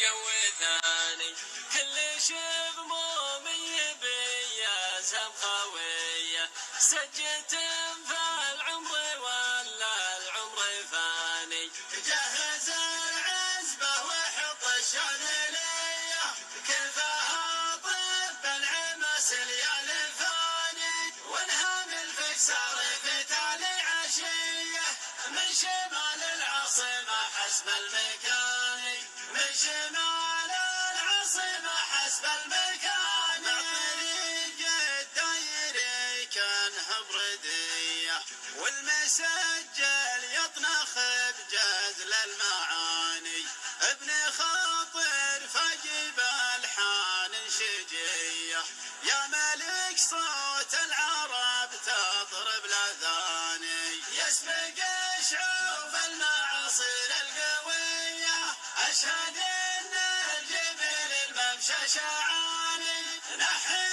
قوي ثاني كل شيء غمومي بيازها خويه سجت فالعمر ولا العمر فاني جهز العزبة وحط الشملية كفاها طب العمس ليال الفاني وانهام الفكسار في تالي عشية من شمال العاصمة حسب المكاني من شمال العاصمة حسب المكاني مع طريق الدايري كانها بردية والمسجل يطنخ بجزل المعاني ابن خاطر فجب الحان شجية يا ملك صوت العرب تطرب الاذاني يسبق شعوب المعاصر القوية اشهد ان الجبل الممشى شعاني نحن